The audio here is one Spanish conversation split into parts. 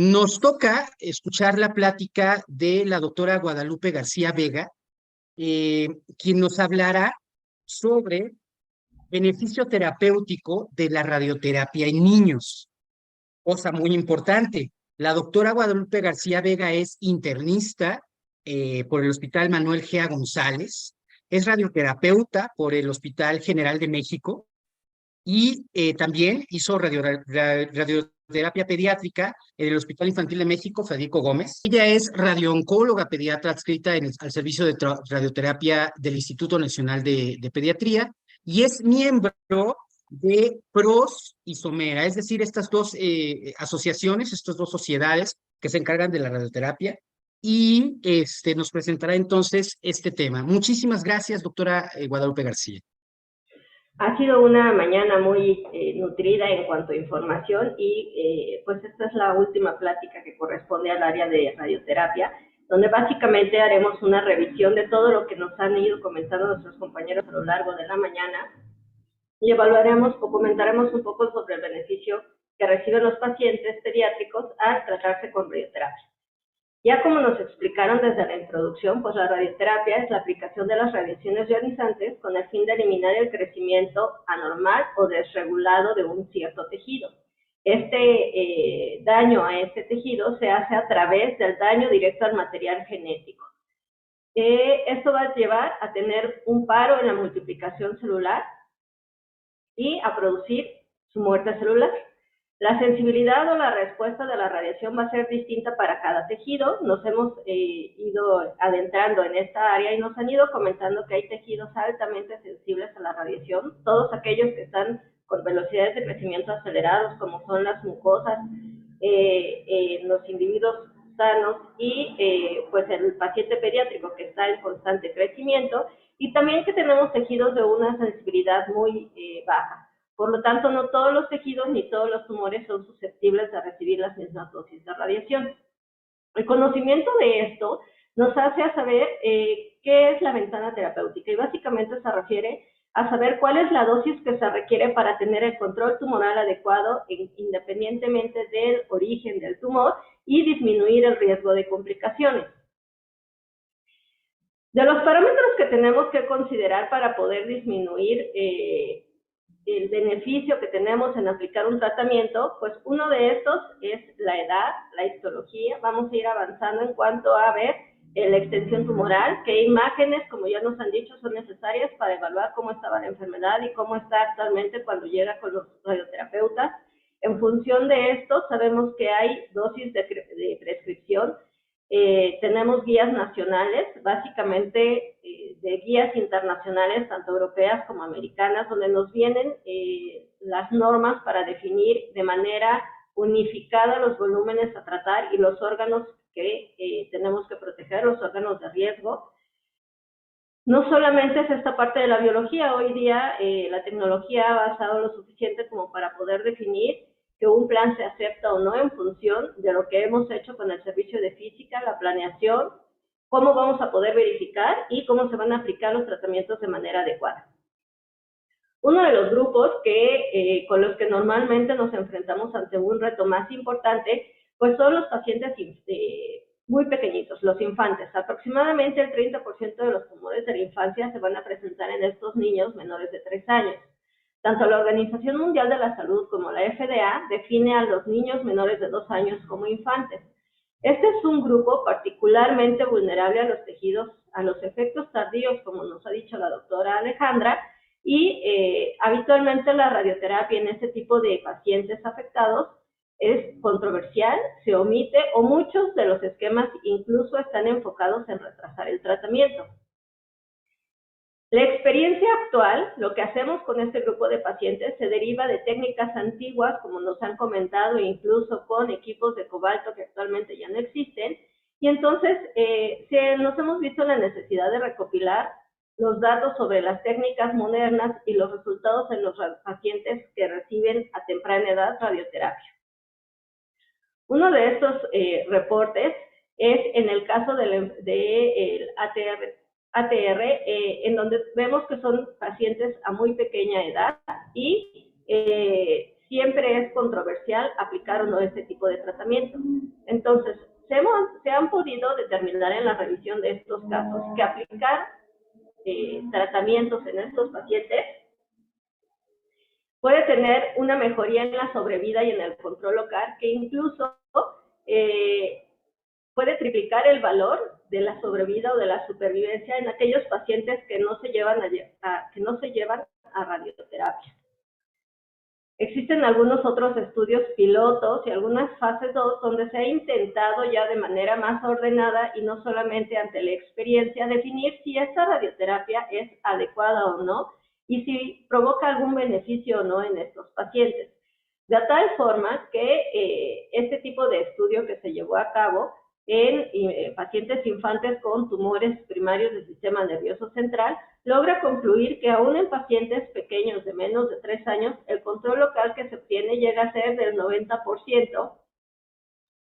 Nos toca escuchar la plática de la doctora Guadalupe García Vega, quien nos hablará sobre beneficio terapéutico de la radioterapia en niños. Cosa muy importante. La doctora Guadalupe García Vega es internista por el Hospital Manuel G. González, es radioterapeuta por el Hospital General de México y también hizo radioterapia pediátrica en el Hospital Infantil de México, Federico Gómez. Ella es radiooncóloga pediatra adscrita al servicio de radioterapia del Instituto Nacional de Pediatría y es miembro de PROS y Somera, es decir, estas dos asociaciones, estas dos sociedades que se encargan de la radioterapia, y nos presentará entonces este tema. Muchísimas gracias, doctora Guadalupe García. Ha sido una mañana muy nutrida en cuanto a información y pues esta es la última plática que corresponde al área de radioterapia, donde básicamente haremos una revisión de todo lo que nos han ido comentando nuestros compañeros a lo largo de la mañana y evaluaremos o comentaremos un poco sobre el beneficio que reciben los pacientes pediátricos al tratarse con radioterapia. Ya como nos explicaron desde la introducción, pues la radioterapia es la aplicación de las radiaciones ionizantes con el fin de eliminar el crecimiento anormal o desregulado de un cierto tejido. Este daño a este tejido se hace a través del daño directo al material genético. Esto va a llevar a tener un paro en la multiplicación celular y a producir su muerte celular. La sensibilidad o la respuesta de la radiación va a ser distinta para cada tejido. Nos hemos ido adentrando en esta área y nos han ido comentando que hay tejidos altamente sensibles a la radiación, todos aquellos que están con velocidades de crecimiento acelerados, como son las mucosas, los individuos sanos y pues el paciente pediátrico que está en constante crecimiento, y también que tenemos tejidos de una sensibilidad muy baja. Por lo tanto, no todos los tejidos ni todos los tumores son susceptibles de recibir las mismas dosis de radiación. El conocimiento de esto nos hace a saber qué es la ventana terapéutica y básicamente se refiere a saber cuál es la dosis que se requiere para tener el control tumoral adecuado independientemente del origen del tumor y disminuir el riesgo de complicaciones. De los parámetros que tenemos que considerar para poder disminuir el beneficio que tenemos en aplicar un tratamiento, pues uno de estos es la edad, la histología. Vamos a ir avanzando en cuanto a ver la extensión tumoral, qué imágenes, como ya nos han dicho, son necesarias para evaluar cómo estaba la enfermedad y cómo está actualmente cuando llega con los radioterapeutas. En función de esto, sabemos que hay dosis de prescripción. Tenemos guías nacionales, básicamente de guías internacionales, tanto europeas como americanas, donde nos vienen las normas para definir de manera unificada los volúmenes a tratar y los órganos que tenemos que proteger, los órganos de riesgo. No solamente es esta parte de la biología, hoy día la tecnología ha avanzado lo suficiente como para poder definir que un plan se acepta o no en función de lo que hemos hecho con el servicio de física, la planeación, cómo vamos a poder verificar y cómo se van a aplicar los tratamientos de manera adecuada. Uno de los grupos con los que normalmente nos enfrentamos ante un reto más importante, pues son los pacientes muy pequeñitos, los infantes. Aproximadamente el 30% de los tumores de la infancia se van a presentar en estos niños menores de 3 años. Tanto la Organización Mundial de la Salud como la FDA define a los niños menores de 2 años como infantes. Este es un grupo particularmente vulnerable a los tejidos, a los efectos tardíos, como nos ha dicho la doctora Alejandra, y habitualmente la radioterapia en este tipo de pacientes afectados es controversial, se omite o muchos de los esquemas incluso están enfocados en retrasar el tratamiento. La experiencia actual, lo que hacemos con este grupo de pacientes, se deriva de técnicas antiguas, como nos han comentado, incluso con equipos de cobalto que actualmente ya no existen, y entonces nos hemos visto la necesidad de recopilar los datos sobre las técnicas modernas y los resultados en los pacientes que reciben a temprana edad radioterapia. Uno de estos reportes es en el caso del ATR, en donde vemos que son pacientes a muy pequeña edad y siempre es controversial aplicar o no este tipo de tratamiento. Entonces, se han podido determinar en la revisión de estos casos que aplicar tratamientos en estos pacientes puede tener una mejoría en la sobrevida y en el control local, que incluso puede triplicar el valor de la sobrevida o de la supervivencia en aquellos pacientes que no se llevan a radioterapia. Existen algunos otros estudios pilotos y algunas fases 2 donde se ha intentado ya de manera más ordenada y no solamente ante la experiencia definir si esa radioterapia es adecuada o no y si provoca algún beneficio o no en estos pacientes. De tal forma que este tipo de estudio que se llevó a cabo en pacientes infantes con tumores primarios del sistema nervioso central logra concluir que aún en pacientes pequeños de menos de 3 años, el control local que se obtiene llega a ser del 90%,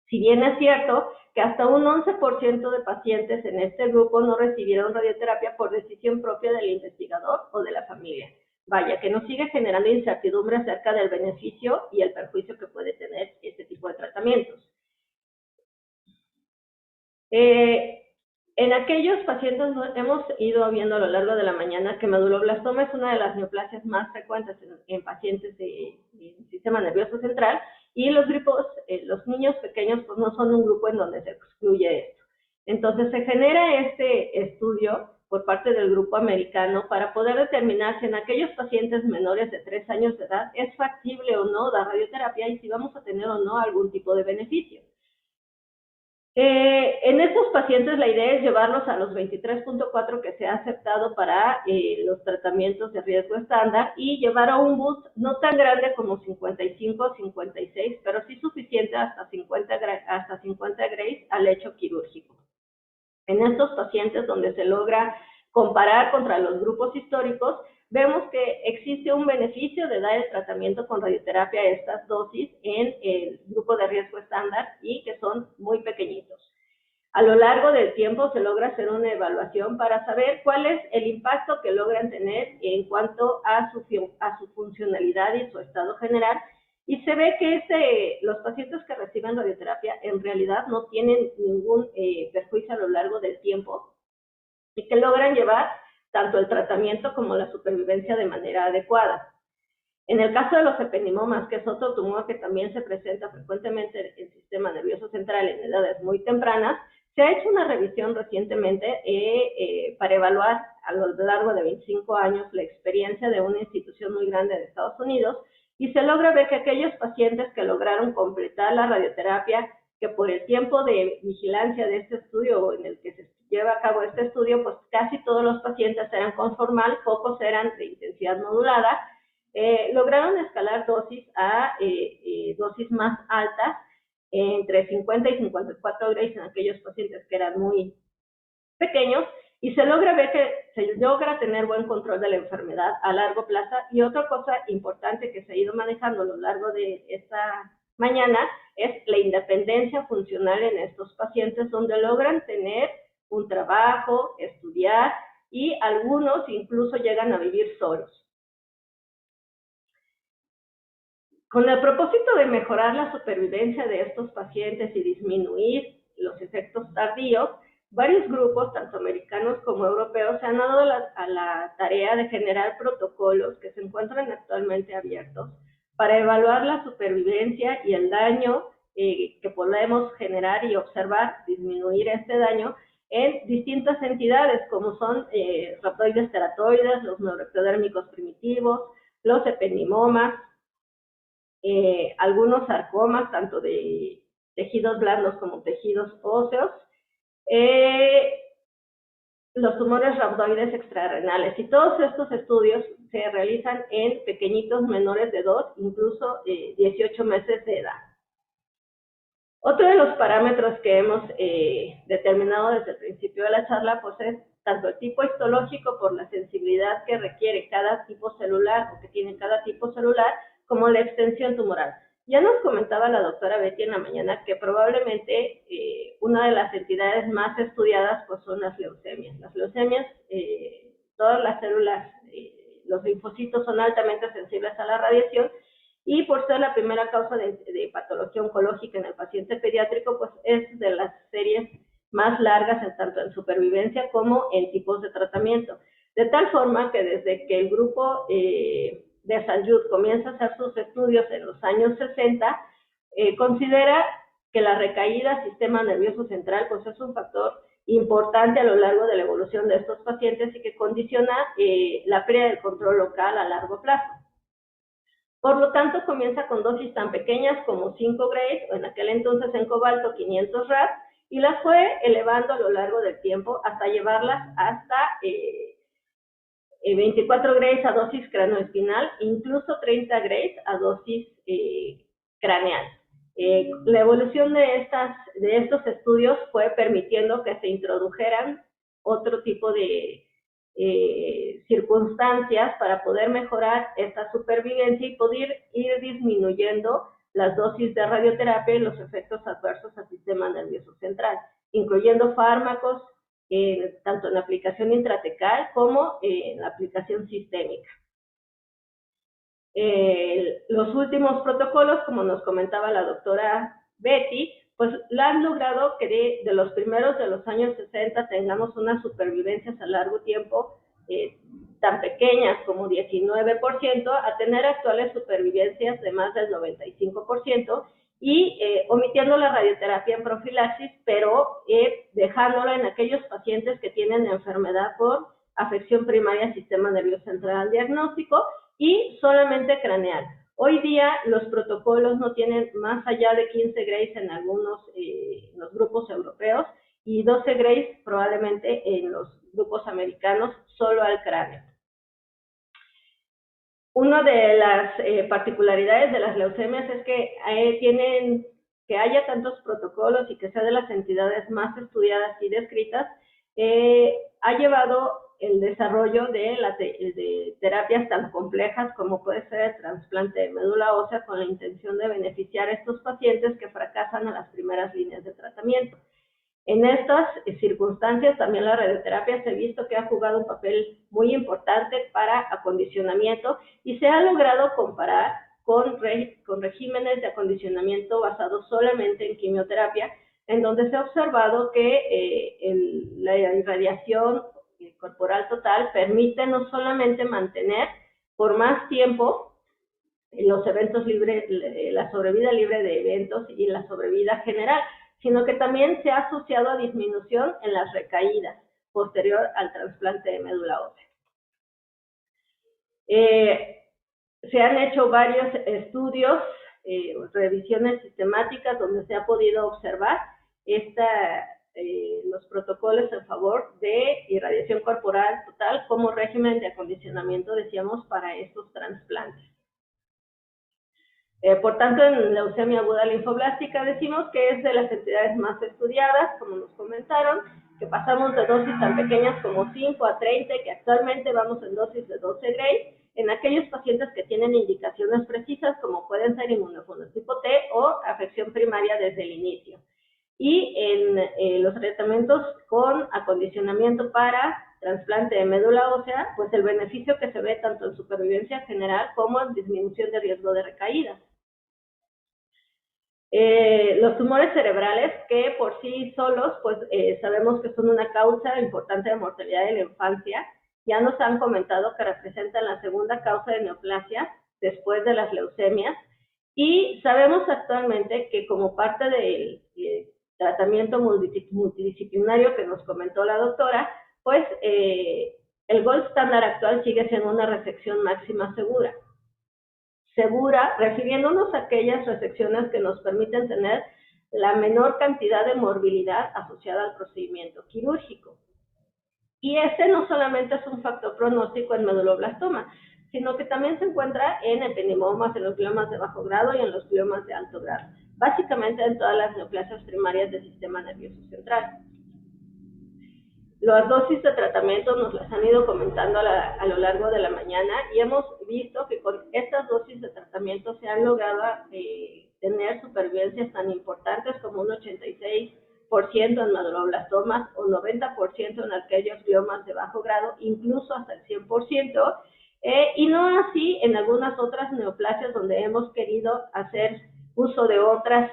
si bien es cierto que hasta un 11% de pacientes en este grupo no recibieron radioterapia por decisión propia del investigador o de la familia. Vaya, que nos sigue generando incertidumbre acerca del beneficio y el perjuicio que puede tener este tipo de tratamientos. En aquellos pacientes hemos ido viendo a lo largo de la mañana que meduloblastoma es una de las neoplasias más frecuentes en pacientes del sistema nervioso central y los grupos, los niños pequeños pues no son un grupo en donde se excluye esto. Entonces se genera este estudio por parte del grupo americano para poder determinar si en aquellos pacientes menores de 3 años de edad es factible o no dar radioterapia y si vamos a tener o no algún tipo de beneficio. En estos pacientes la idea es llevarlos a los 23.4 que se ha aceptado para los tratamientos de riesgo estándar y llevar a un boost no tan grande como 55 o 56, pero sí suficiente hasta 50 Grays al hecho quirúrgico. En estos pacientes donde se logra comparar contra los grupos históricos, vemos que existe un beneficio de dar el tratamiento con radioterapia a estas dosis en el grupo de riesgo estándar y que son muy pequeñitos. A lo largo del tiempo se logra hacer una evaluación para saber cuál es el impacto que logran tener en cuanto a su funcionalidad y su estado general, y se ve que los pacientes que reciben radioterapia en realidad no tienen ningún perjuicio a lo largo del tiempo y que logran llevar tanto el tratamiento como la supervivencia de manera adecuada. En el caso de los ependimomas, que es otro tumor que también se presenta frecuentemente en el sistema nervioso central en edades muy tempranas, se ha hecho una revisión recientemente para evaluar a lo largo de 25 años la experiencia de una institución muy grande de Estados Unidos y se logra ver que aquellos pacientes que lograron completar la radioterapia, que por el tiempo de vigilancia de este estudio o en el que se lleva a cabo este estudio, pues casi todos los pacientes eran conformal, pocos eran de intensidad modulada, lograron escalar dosis a dosis más altas, entre 50 y 54 Grays en aquellos pacientes que eran muy pequeños, y se logra ver que se logra tener buen control de la enfermedad a largo plazo. Y otra cosa importante que se ha ido manejando a lo largo de esta mañana es la independencia funcional en estos pacientes, donde logran tener un trabajo, estudiar, y algunos incluso llegan a vivir solos. Con el propósito de mejorar la supervivencia de estos pacientes y disminuir los efectos tardíos, varios grupos, tanto americanos como europeos, se han dado a la tarea de generar protocolos que se encuentran actualmente abiertos para evaluar la supervivencia y el daño que podemos generar y observar, disminuir este daño en distintas entidades, como son rhabdoides teratoides, los neuroectodérmicos primitivos, los ependimomas, algunos sarcomas, tanto de tejidos blandos como tejidos óseos, los tumores rhabdoides extrarrenales, y todos estos estudios se realizan en pequeñitos menores de 2, incluso 18 meses de edad. Otro de los parámetros que hemos determinado desde el principio de la charla, pues es tanto el tipo histológico por la sensibilidad que requiere cada tipo celular o que tiene cada tipo celular, como la extensión tumoral. Ya nos comentaba la doctora Betty en la mañana que probablemente una de las entidades más estudiadas pues son las leucemias. Las leucemias, todas las células, los linfocitos son altamente sensibles a la radiación, y por por ser la primera causa de patología oncológica en el paciente pediátrico, pues es de las series más largas, tanto en supervivencia como en tipos de tratamiento. De tal forma que desde que el grupo de salud comienza a hacer sus estudios en los años 60, considera que la recaída al sistema nervioso central pues es un factor importante a lo largo de la evolución de estos pacientes y que condiciona la pérdida del control local a largo plazo. Por lo tanto, comienza con dosis tan pequeñas como 5 Grays, o en aquel entonces en cobalto 500 Rad, y las fue elevando a lo largo del tiempo hasta llevarlas hasta 24 Grays a dosis cranoespinal, incluso 30 Grays a dosis craneal. La evolución de estos estudios fue permitiendo que se introdujeran otro tipo de circunstancias para poder mejorar esta supervivencia y poder ir disminuyendo las dosis de radioterapia y los efectos adversos al sistema nervioso central, incluyendo fármacos, tanto en aplicación intratecal como en la aplicación sistémica. Los últimos protocolos, como nos comentaba la doctora Betty, pues la han logrado que de los primeros de los años 60 tengamos unas supervivencias a largo tiempo tan pequeñas como 19%, a tener actuales supervivencias de más del 95%, y omitiendo la radioterapia en profilaxis, pero dejándola en aquellos pacientes que tienen enfermedad por afección primaria al sistema nervioso central diagnóstico y solamente craneal. Hoy día los protocolos no tienen más allá de 15 Grays en algunos los grupos europeos y 12 Grays probablemente en los grupos americanos solo al cráneo. Una de las particularidades de las leucemias es que haya tantos protocolos y que sea de las entidades más estudiadas y descritas, ha llevado el desarrollo de terapias tan complejas como puede ser el trasplante de médula ósea, con la intención de beneficiar a estos pacientes que fracasan en las primeras líneas de tratamiento. En estas circunstancias también la radioterapia se ha visto que ha jugado un papel muy importante para acondicionamiento y se ha logrado comparar con regímenes de acondicionamiento basados solamente en quimioterapia, en donde se ha observado que la irradiación corporal total permite no solamente mantener por más tiempo los eventos libres, la sobrevida libre de eventos y la sobrevida general, sino que también se ha asociado a disminución en las recaídas posterior al trasplante de médula ósea. Se han hecho varios estudios, revisiones sistemáticas donde se ha podido observar los protocolos en favor de irradiación corporal total como régimen de acondicionamiento, decíamos, para estos trasplantes. Por tanto, en leucemia aguda linfoblástica decimos que es de las entidades más estudiadas, como nos comentaron, que pasamos de dosis tan pequeñas como 5 a 30, que actualmente vamos en dosis de 12 Gray, en aquellos pacientes que tienen indicaciones precisas, como pueden ser inmunofenotipo T o afección primaria desde el inicio. Y en los tratamientos con acondicionamiento para trasplante de médula ósea, pues el beneficio que se ve tanto en supervivencia general como en disminución de riesgo de recaídas. Los tumores cerebrales, que por sí solos, pues sabemos que son una causa importante de mortalidad de la infancia, ya nos han comentado que representan la segunda causa de neoplasia después de las leucemias, y sabemos actualmente que como parte del tratamiento multidisciplinario que nos comentó la doctora, pues el gold estándar actual sigue siendo una resección máxima segura, refiriéndonos a aquellas resecciones que nos permiten tener la menor cantidad de morbilidad asociada al procedimiento quirúrgico. Y este no solamente es un factor pronóstico en meduloblastoma, sino que también se encuentra en ependimomas, en los gliomas de bajo grado y en los gliomas de alto grado, básicamente en todas las neoplasias primarias del sistema nervioso central. Las dosis de tratamiento nos las han ido comentando a lo largo de la mañana y hemos visto que con estas dosis de tratamiento se han logrado tener supervivencias tan importantes como un 86% en meduloblastomas o 90% en aquellos gliomas de bajo grado, incluso hasta el 100%, y no así en algunas otras neoplasias donde hemos querido hacer uso de otras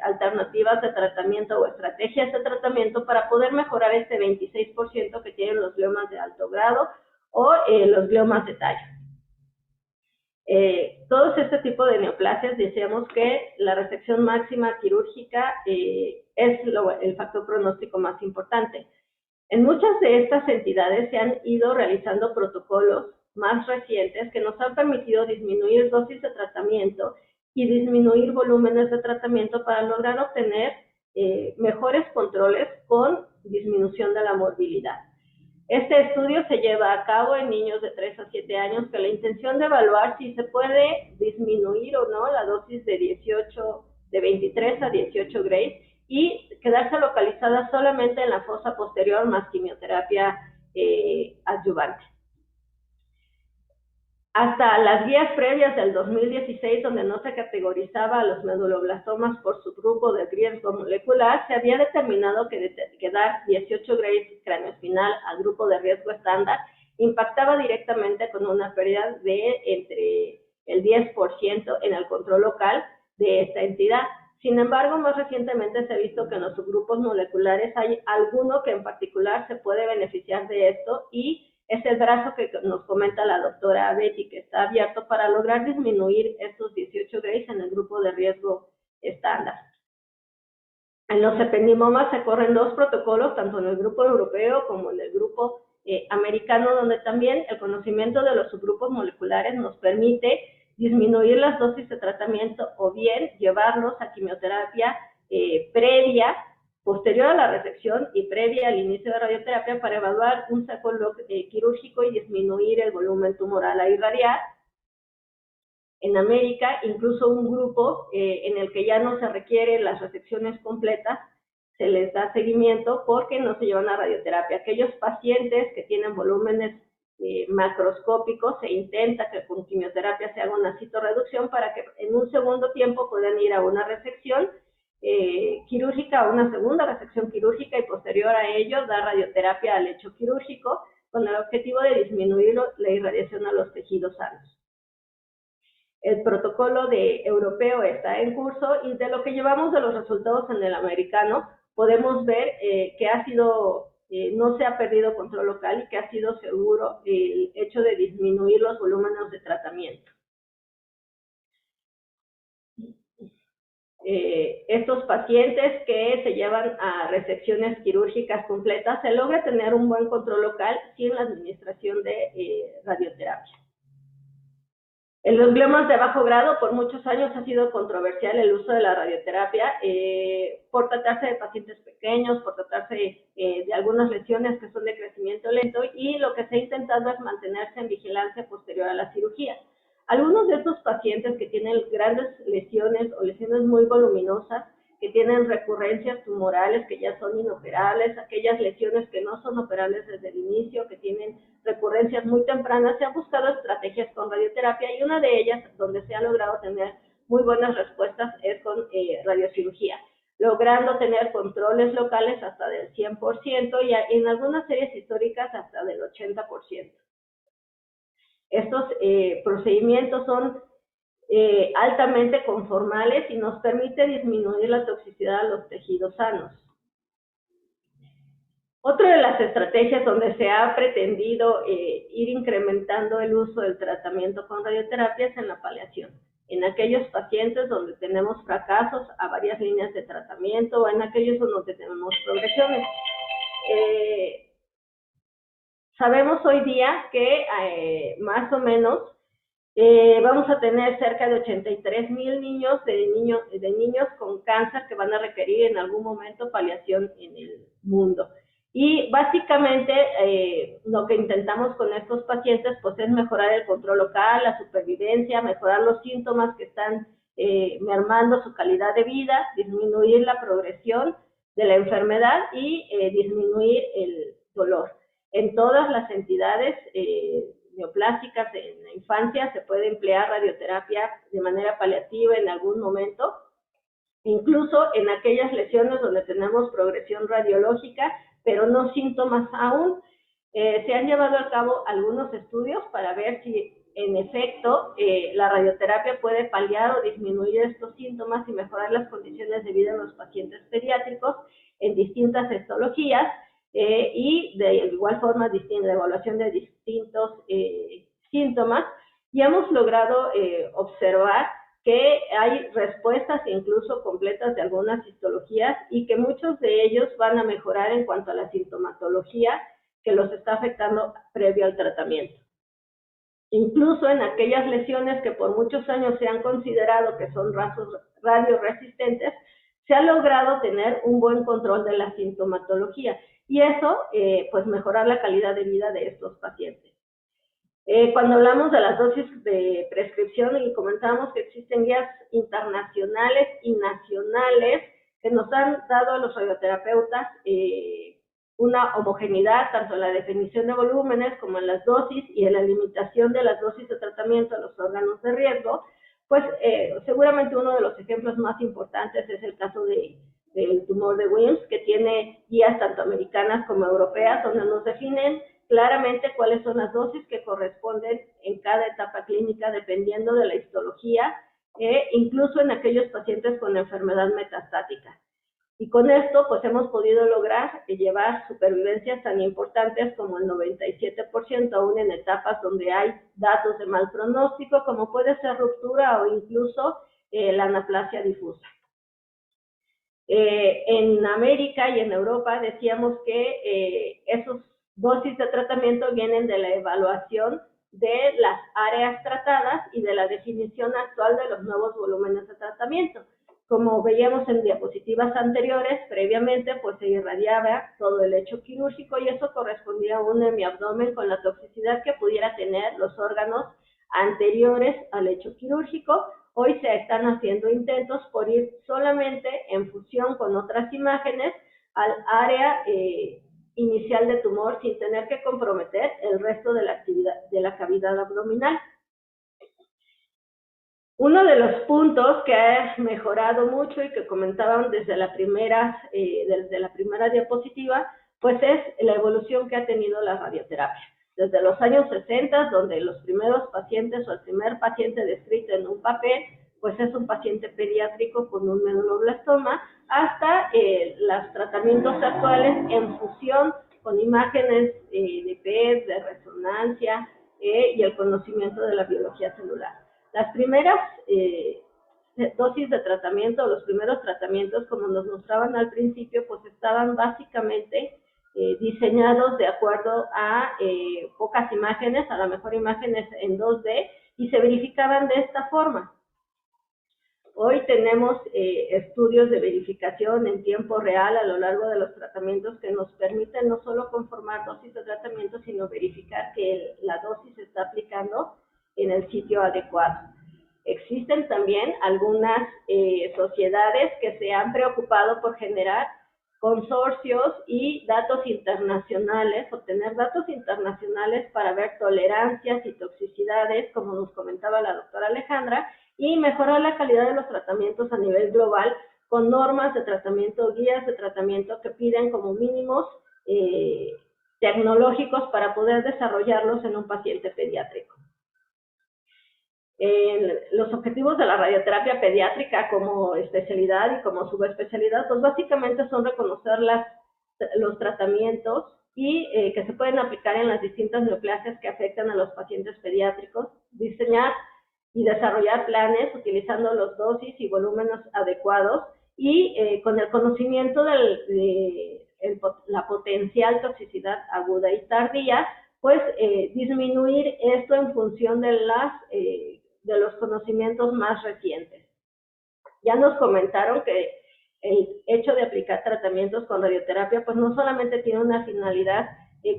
alternativas de tratamiento o estrategias de tratamiento para poder mejorar este 26% que tienen los gliomas de alto grado o los gliomas de tallo. Todos este tipo de neoplasias decíamos que la resección máxima quirúrgica es el factor pronóstico más importante. En muchas de estas entidades se han ido realizando protocolos más recientes que nos han permitido disminuir dosis de tratamiento y disminuir volúmenes de tratamiento para lograr obtener mejores controles con disminución de la morbilidad. Este estudio se lleva a cabo en niños de 3 a 7 años con la intención de evaluar si se puede disminuir o no la dosis de 23 a 18 Grays y quedarse localizada solamente en la fosa posterior más quimioterapia adyuvante. Hasta las guías previas del 2016, donde no se categorizaba a los meduloblastomas por subgrupo de riesgo molecular, se había determinado que dar 18 Grays craneoespinal al grupo de riesgo estándar impactaba directamente con una pérdida de entre el 10% en el control local de esta entidad. Sin embargo, más recientemente se ha visto que en los subgrupos moleculares hay alguno que en particular se puede beneficiar de esto y es el brazo que nos comenta la doctora Betty, que está abierto para lograr disminuir estos 18 Grays en el grupo de riesgo estándar. En los ependimomas se corren 2 protocolos, tanto en el grupo europeo como en el grupo americano, donde también el conocimiento de los subgrupos moleculares nos permite disminuir las dosis de tratamiento o bien llevarlos a quimioterapia previa, posterior a la resección y previa al inicio de radioterapia para evaluar un saco quirúrgico y disminuir el volumen tumoral a irradiar. En América, incluso un grupo en el que ya no se requieren las resecciones completas, se les da seguimiento porque no se llevan a radioterapia. Aquellos pacientes que tienen volúmenes macroscópicos, se intenta que con quimioterapia se haga una citorreducción para que en un segundo tiempo puedan ir a una resección quirúrgica, una segunda resección quirúrgica y posterior a ello dar radioterapia al lecho quirúrgico con el objetivo de disminuir la irradiación a los tejidos sanos. El protocolo europeo está en curso y de lo que llevamos de los resultados en el americano podemos ver que ha sido, no se ha perdido control local y que ha sido seguro el hecho de disminuir los volúmenes de tratamiento. Estos pacientes que se llevan a resecciones quirúrgicas completas, se logra tener un buen control local sin la administración de radioterapia. En los gliomas de bajo grado, por muchos años ha sido controversial el uso de la radioterapia, por tratarse de pacientes pequeños, por tratarse de algunas lesiones que son de crecimiento lento, y lo que se ha intentado es mantenerse en vigilancia posterior a la cirugía. Algunos de estos pacientes que tienen grandes lesiones o lesiones muy voluminosas, que tienen recurrencias tumorales que ya son inoperables, aquellas lesiones que no son operables desde el inicio, que tienen recurrencias muy tempranas, se han buscado estrategias con radioterapia y una de ellas donde se ha logrado tener muy buenas respuestas es con radiocirugía, logrando tener controles locales hasta del 100% y en algunas series históricas hasta del 80%. Estos procedimientos son altamente conformales y nos permite disminuir la toxicidad a los tejidos sanos. Otra de las estrategias donde se ha pretendido ir incrementando el uso del tratamiento con radioterapia es en la paliación, en aquellos pacientes donde tenemos fracasos a varias líneas de tratamiento o en aquellos donde tenemos progresiones. Sabemos hoy día que más o menos vamos a tener cerca de 83,000 niños de niños con cáncer que van a requerir en algún momento paliación en el mundo. Y básicamente lo que intentamos con estos pacientes pues es mejorar el control local, la supervivencia, mejorar los síntomas que están mermando su calidad de vida, disminuir la progresión de la enfermedad y disminuir el dolor. En todas las entidades neoplásicas en la infancia se puede emplear radioterapia de manera paliativa en algún momento, incluso en aquellas lesiones donde tenemos progresión radiológica, pero no síntomas aún. Se han llevado a cabo algunos estudios para ver si en efecto la radioterapia puede paliar o disminuir estos síntomas y mejorar las condiciones de vida en los pacientes pediátricos en distintas histologías y de igual forma la evaluación de distintos síntomas, y hemos logrado observar que hay respuestas incluso completas de algunas histologías y que muchos de ellos van a mejorar en cuanto a la sintomatología que los está afectando previo al tratamiento. Incluso en aquellas lesiones que por muchos años se han considerado que son radioresistentes, se ha logrado tener un buen control de la sintomatología y eso, pues mejorar la calidad de vida de estos pacientes. Cuando hablamos de las dosis de prescripción y comentábamos que existen guías internacionales y nacionales que nos han dado a los radioterapeutas una homogeneidad tanto en la definición de volúmenes como en las dosis y en la limitación de las dosis de tratamiento a los órganos de riesgo, pues seguramente uno de los ejemplos más importantes es el caso del tumor de Wilms, que tiene guías tanto americanas como europeas donde nos definen claramente cuáles son las dosis que corresponden en cada etapa clínica dependiendo de la histología, incluso en aquellos pacientes con enfermedad metastática. Y con esto, pues hemos podido lograr llevar supervivencias tan importantes como el 97%, aún en etapas donde hay datos de mal pronóstico, como puede ser ruptura o incluso la anaplasia difusa. En América y en Europa decíamos que esos dosis de tratamiento vienen de la evaluación de las áreas tratadas y de la definición actual de los nuevos volúmenes de tratamiento. Como veíamos en diapositivas anteriores, previamente pues se irradiaba todo el lecho quirúrgico y eso correspondía a un hemiabdomen con la toxicidad que pudiera tener los órganos anteriores al lecho quirúrgico. Hoy se están haciendo intentos por ir solamente en fusión con otras imágenes al área inicial de tumor sin tener que comprometer el resto de la actividad de la cavidad abdominal. Uno de los puntos que ha mejorado mucho y que comentaban desde la primera diapositiva, pues es la evolución que ha tenido la radioterapia. Desde los años 60, donde los primeros pacientes o el primer paciente descrito en un papel, pues es un paciente pediátrico con un medulloblastoma, hasta los tratamientos actuales en fusión con imágenes de PET, de resonancia y el conocimiento de la biología celular. Las primeras dosis de tratamiento, los primeros tratamientos, como nos mostraban al principio, pues estaban básicamente diseñados de acuerdo a pocas imágenes, a lo mejor imágenes en 2D, y se verificaban de esta forma. Hoy tenemos estudios de verificación en tiempo real a lo largo de los tratamientos que nos permiten no solo conformar dosis de tratamiento, sino verificar que la dosis se está aplicando en el sitio adecuado. Existen también algunas sociedades que se han preocupado por generar consorcios y datos internacionales, obtener datos internacionales para ver tolerancias y toxicidades, como nos comentaba la doctora Alejandra, y mejorar la calidad de los tratamientos a nivel global con normas de tratamiento, guías de tratamiento que piden como mínimos tecnológicos para poder desarrollarlos en un paciente pediátrico. Los objetivos de la radioterapia pediátrica como especialidad y como subespecialidad, pues básicamente son reconocer los tratamientos y que se pueden aplicar en las distintas neoplasias que afectan a los pacientes pediátricos, diseñar y desarrollar planes utilizando los dosis y volúmenes adecuados y con el conocimiento de la potencial toxicidad aguda y tardía, pues disminuir esto en función de los conocimientos más recientes. Ya nos comentaron que el hecho de aplicar tratamientos con radioterapia pues no solamente tiene una finalidad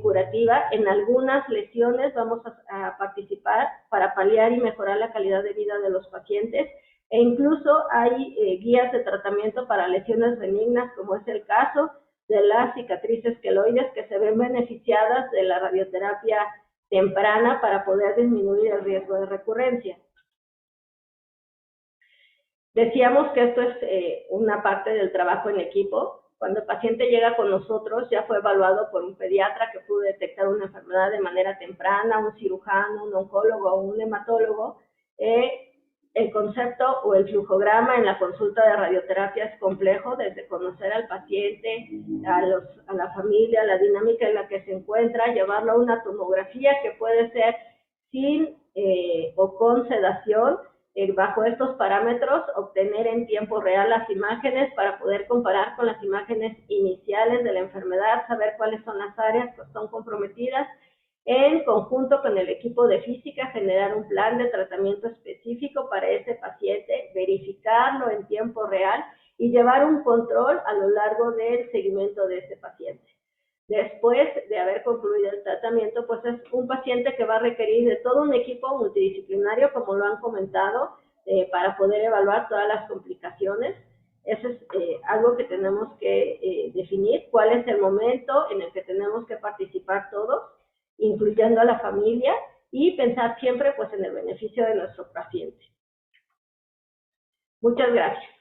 curativa, en algunas lesiones vamos a participar para paliar y mejorar la calidad de vida de los pacientes, e incluso hay guías de tratamiento para lesiones benignas, como es el caso de las cicatrices queloides, que se ven beneficiadas de la radioterapia temprana para poder disminuir el riesgo de recurrencia. Decíamos que esto es una parte del trabajo en equipo. Cuando el paciente llega con nosotros, ya fue evaluado por un pediatra que pudo detectar una enfermedad de manera temprana, un cirujano, un oncólogo o un hematólogo. El concepto o el flujograma en la consulta de radioterapia es complejo, desde conocer al paciente, a la familia, la dinámica en la que se encuentra, llevarlo a una tomografía que puede ser sin o con sedación, bajo estos parámetros, obtener en tiempo real las imágenes para poder comparar con las imágenes iniciales de la enfermedad, saber cuáles son las áreas que son comprometidas, en conjunto con el equipo de física, generar un plan de tratamiento específico para ese paciente, verificarlo en tiempo real y llevar un control a lo largo del seguimiento de ese paciente. Después de haber concluido el tratamiento, pues es un paciente que va a requerir de todo un equipo multidisciplinario, como lo han comentado, para poder evaluar todas las complicaciones. Eso es algo que tenemos que definir, cuál es el momento en el que tenemos que participar todos, incluyendo a la familia, y pensar siempre pues en el beneficio de nuestro paciente. Muchas gracias.